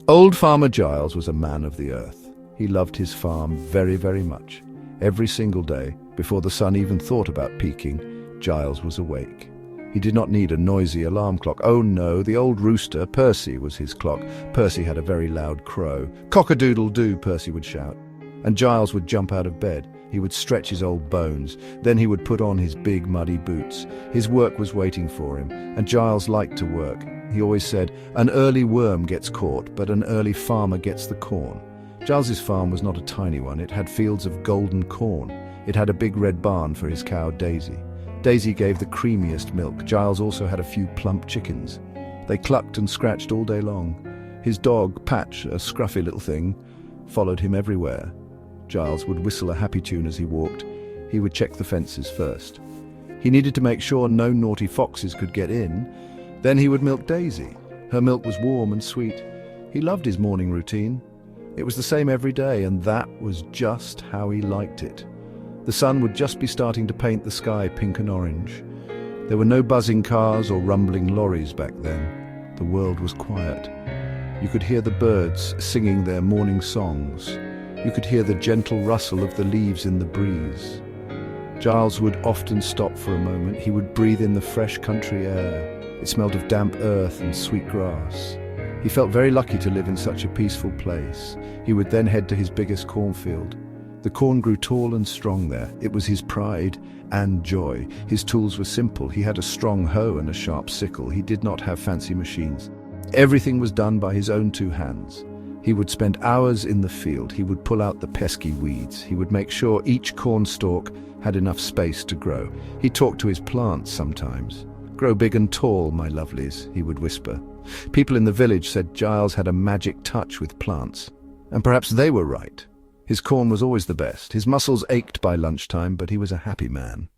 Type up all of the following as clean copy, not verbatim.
Old Farmer Giles was a man of the earth. He loved his farm very, very much. Every single day, before the sun even thought about peaking, Giles was awake. He did not need a noisy alarm clock. Oh no, the old rooster, Percy, was his clock. Percy had a very loud crow. "Cock-a-doodle-doo," Percy would shout. And Giles would jump out of bed. He would stretch his old bones. Then he would put on his big muddy boots. His work was waiting for him, and Giles liked to work. He always said, "An early worm gets caught, but an early farmer gets the corn." Giles's farm was not a tiny one. It had fields of golden corn. It had a big red barn for his cow, Daisy. Daisy gave the creamiest milk. Giles also had a few plump chickens. They clucked and scratched all day long. His dog, Patch, a scruffy little thing, followed him everywhere. Giles would whistle a happy tune as he walked. He would check the fences first. He needed to make sure no naughty foxes could get in. Then he would milk Daisy. Her milk was warm and sweet. He loved his morning routine. It was the same every day, and that was just how he liked it. The sun would just be starting to paint the sky pink and orange. There were no buzzing cars or rumbling lorries back then. The world was quiet. You could hear the birds singing their morning songs. You could hear the gentle rustle of the leaves in the breeze. Giles would often stop for a moment. He would breathe in the fresh country air. It smelled of damp earth and sweet grass. He felt very lucky to live in such a peaceful place. He would then head to his biggest cornfield. The corn grew tall and strong there. It was his pride and joy. His tools were simple. He had a strong hoe and a sharp sickle. He did not have fancy machines. Everything was done by his own two hands. He would spend hours in the field. He would pull out the pesky weeds. He would make sure each corn stalk had enough space to grow. He talked to his plants sometimes. "Grow big and tall, my lovelies," he would whisper. People in the village said Giles had a magic touch with plants. And perhaps they were right. His corn was always the best. His muscles ached by lunchtime, but he was a happy man.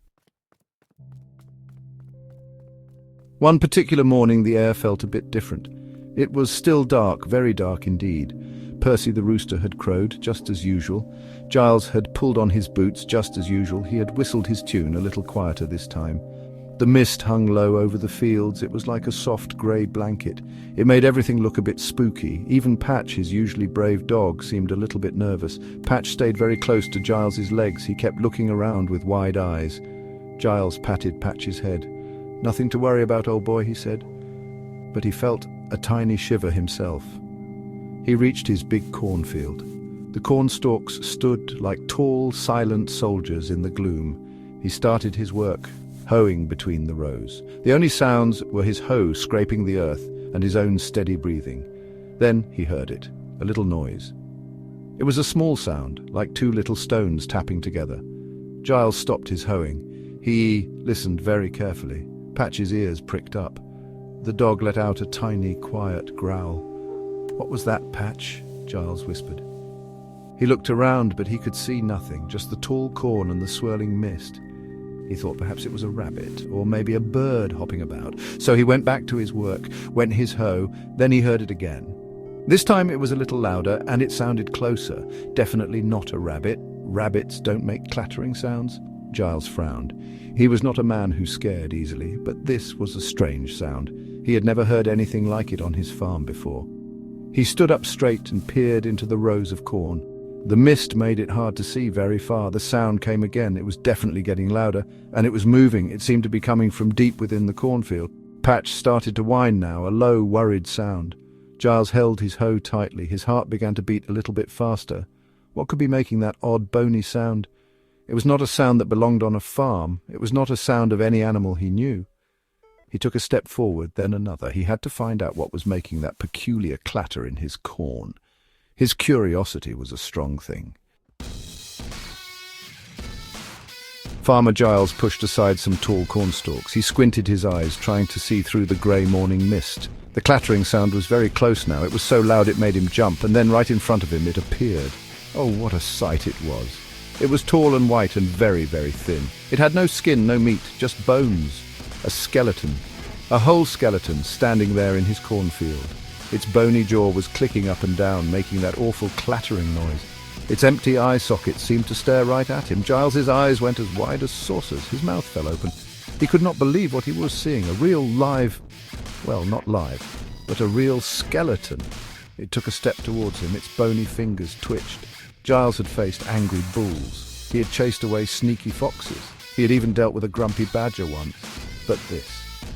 One particular morning the air felt a bit different. It was still dark, very dark indeed. Percy the rooster had crowed, just as usual. Giles had pulled on his boots, just as usual. He had whistled his tune, a little quieter this time. The mist hung low over the fields. It was like a soft grey blanket. It made everything look a bit spooky. Even Patch, his usually brave dog, seemed a little bit nervous. Patch stayed very close to Giles's legs. He kept looking around with wide eyes. Giles patted Patch's head. "Nothing to worry about, old boy," he said. But he felt a tiny shiver himself. He reached his big cornfield. The corn stalks stood like tall, silent soldiers in the gloom. He started his work, hoeing between the rows. The only sounds were his hoe scraping the earth and his own steady breathing. Then he heard it, a little noise. It was a small sound, like two little stones tapping together. Giles stopped his hoeing. He listened very carefully. Patch's ears pricked up. The dog let out a tiny, quiet growl. "What was that, Patch?" Giles whispered. He looked around, but he could see nothing, just the tall corn and the swirling mist. He thought perhaps it was a rabbit, or maybe a bird hopping about. So he went back to his work, went his hoe, then he heard it again. This time it was a little louder, and it sounded closer. Definitely not a rabbit. Rabbits don't make clattering sounds. Giles frowned. He was not a man who scared easily, but this was a strange sound. He had never heard anything like it on his farm before. He stood up straight and peered into the rows of corn. The mist made it hard to see very far. The sound came again. It was definitely getting louder, and it was moving. It seemed to be coming from deep within the cornfield. Patch started to whine now, a low, worried sound. Giles held his hoe tightly. His heart began to beat a little bit faster. What could be making that odd, bony sound? It was not a sound that belonged on a farm. It was not a sound of any animal he knew. He took a step forward, then another. He had to find out what was making that peculiar clatter in his corn. His curiosity was a strong thing. Farmer Giles pushed aside some tall cornstalks. He squinted his eyes, trying to see through the grey morning mist. The clattering sound was very close now. It was so loud it made him jump, and then right in front of him it appeared. Oh, what a sight it was! It was tall and white and very, very thin. It had no skin, no meat, just bones. A skeleton. A whole skeleton standing there in his cornfield. Its bony jaw was clicking up and down, making that awful clattering noise. Its empty eye sockets seemed to stare right at him. Giles's eyes went as wide as saucers. His mouth fell open. He could not believe what he was seeing. A real live, well, not live, but a real skeleton. It took a step towards him, its bony fingers twitched. Giles had faced angry bulls. He had chased away sneaky foxes. He had even dealt with a grumpy badger once. But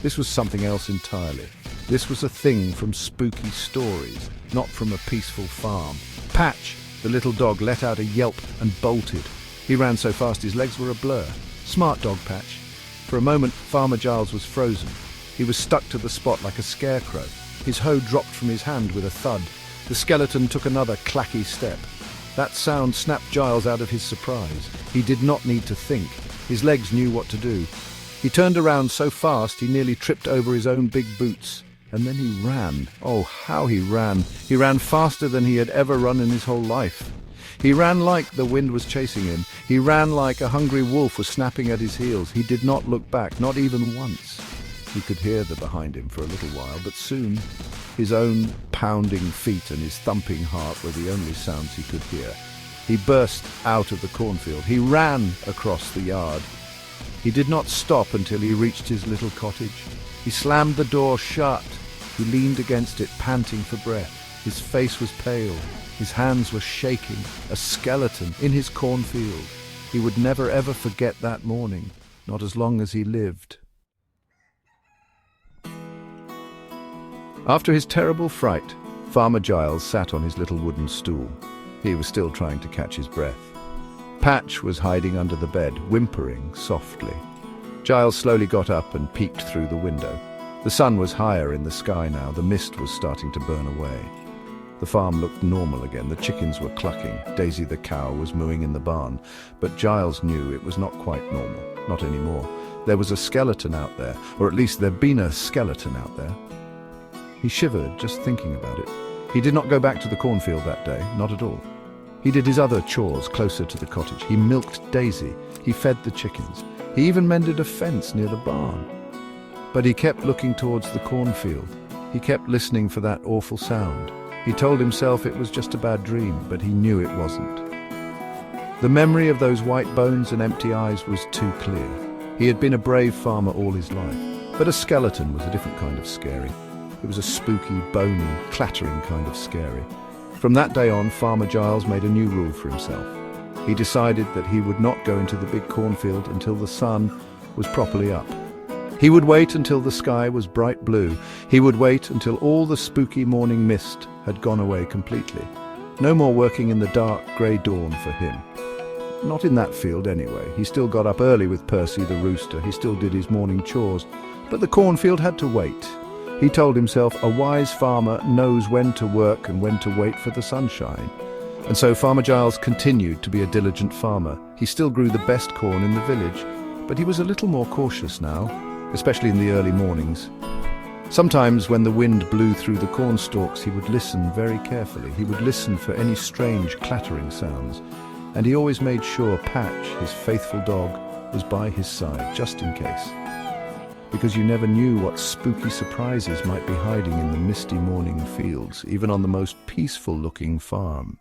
this was something else entirely. This was a thing from spooky stories, not from a peaceful farm. Patch, the little dog, let out a yelp and bolted. He ran so fast his legs were a blur. Smart dog, Patch. For a moment, Farmer Giles was frozen. He was stuck to the spot like a scarecrow. His hoe dropped from his hand with a thud. The skeleton took another clacky step. That sound snapped Giles out of his surprise. He did not need to think. His legs knew what to do. He turned around so fast he nearly tripped over his own big boots. And then he ran. Oh, how he ran. He ran faster than he had ever run in his whole life. He ran like the wind was chasing him. He ran like a hungry wolf was snapping at his heels. He did not look back, not even once. He could hear them behind him for a little while, but soon his own pounding feet and his thumping heart were the only sounds he could hear. He burst out of the cornfield. He ran across the yard. He did not stop until he reached his little cottage. He slammed the door shut. He leaned against it, panting for breath. His face was pale. His hands were shaking. A skeleton in his cornfield. He would never ever forget that morning, not as long as he lived. After his terrible fright, Farmer Giles sat on his little wooden stool. He was still trying to catch his breath. Patch was hiding under the bed, whimpering softly. Giles slowly got up and peeked through the window. The sun was higher in the sky now. The mist was starting to burn away. The farm looked normal again. The chickens were clucking. Daisy the cow was mooing in the barn. But Giles knew it was not quite normal. Not anymore. There was a skeleton out there, or at least there'd been a skeleton out there. He shivered just thinking about it. He did not go back to the cornfield that day, not at all. He did his other chores closer to the cottage. He milked Daisy. He fed the chickens. He even mended a fence near the barn. But he kept looking towards the cornfield. He kept listening for that awful sound. He told himself it was just a bad dream, but he knew it wasn't. The memory of those white bones and empty eyes was too clear. He had been a brave farmer all his life, but a skeleton was a different kind of scary. It was a spooky, bony, clattering kind of scary. From that day on, Farmer Giles made a new rule for himself. He decided that he would not go into the big cornfield until the sun was properly up. He would wait until the sky was bright blue. He would wait until all the spooky morning mist had gone away completely. No more working in the dark, grey dawn for him. Not in that field anyway. He still got up early with Percy the rooster. He still did his morning chores. But the cornfield had to wait. He told himself a wise farmer knows when to work and when to wait for the sunshine. And so Farmer Giles continued to be a diligent farmer. He still grew the best corn in the village, but he was a little more cautious now, especially in the early mornings. Sometimes when the wind blew through the corn stalks, he would listen very carefully. He would listen for any strange clattering sounds. And he always made sure Patch, his faithful dog, was by his side, just in case. Because you never knew what spooky surprises might be hiding in the misty morning fields, even on the most peaceful-looking farm.